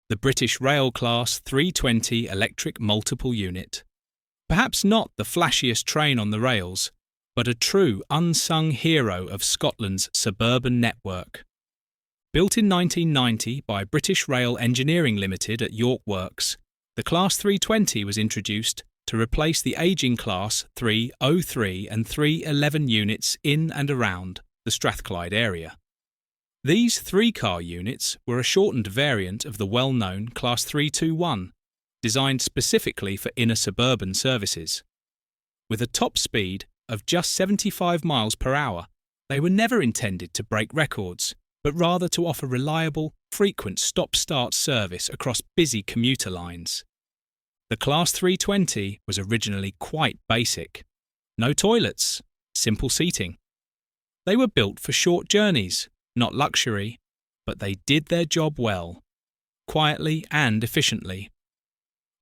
the British Rail Class 320 electric multiple unit. Perhaps not the flashiest train on the rails, but a true unsung hero of Scotland's suburban network. Built in 1990 by British Rail Engineering Limited at York Works, the Class 320 was introduced to replace the ageing Class 303 and 311 units in and around the Strathclyde area. These three-car units were a shortened variant of the well-known Class 321, designed specifically for inner suburban services. With a top speed of just 75 miles per hour, they were never intended to break records, but rather to offer reliable, frequent stop-start service across busy commuter lines. The Class 320 was originally quite basic. No toilets, simple seating. They were built for short journeys, not luxury, but they did their job well, quietly and efficiently.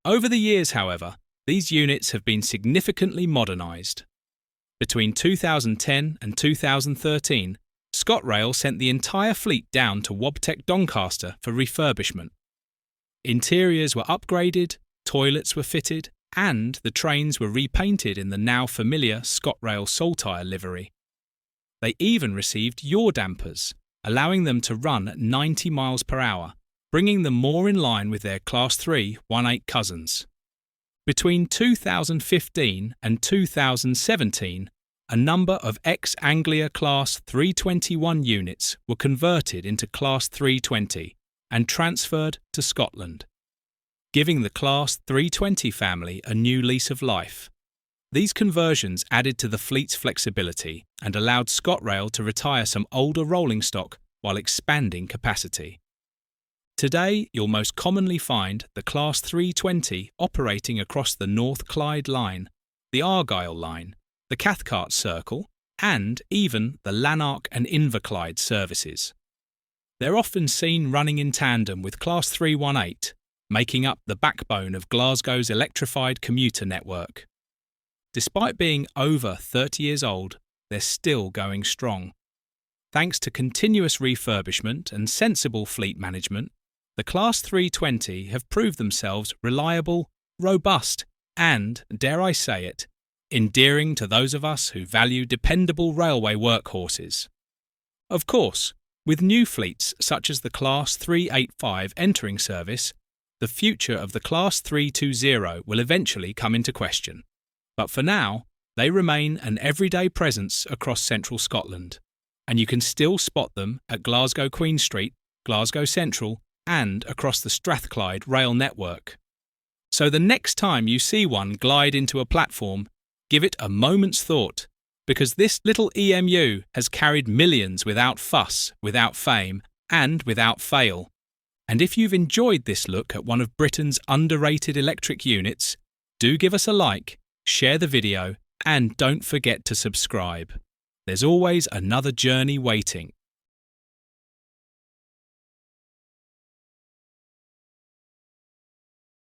Over the years, however, these units have been significantly modernised. Between 2010 and 2013, ScotRail sent the entire fleet down to Wabtec Doncaster for refurbishment. Interiors were upgraded, toilets were fitted, and the trains were repainted in the now familiar ScotRail Saltire livery. They even received yaw dampers, allowing them to run at 90 miles per hour, bringing them more in line with their Class 318 cousins. Between 2015 and 2017, a number of ex-Anglia Class 321 units were converted into Class 320 and transferred to Scotland, giving the Class 320 family a new lease of life. These conversions added to the fleet's flexibility and allowed ScotRail to retire some older rolling stock while expanding capacity. Today, you'll most commonly find the Class 320 operating across the North Clyde Line, the Argyll Line, the Cathcart Circle, and even the Lanark and Inverclyde services. They're often seen running in tandem with Class 318, making up the backbone of Glasgow's electrified commuter network. Despite being over 30 years old, they're still going strong. Thanks to continuous refurbishment and sensible fleet management, the Class 320 have proved themselves reliable, robust, and, dare I say it, endearing to those of us who value dependable railway workhorses. Of course, with new fleets such as the Class 385 entering service, the future of the Class 320 will eventually come into question. But for now, they remain an everyday presence across central Scotland, and you can still spot them at Glasgow Queen Street, Glasgow Central, and across the Strathclyde rail network. So the next time you see one glide into a platform, give it a moment's thought, because this little EMU has carried millions without fuss, without fame, and without fail. And if you've enjoyed this look at one of Britain's underrated electric units, do give us a like, share the video, and don't forget to subscribe. There's always another journey waiting.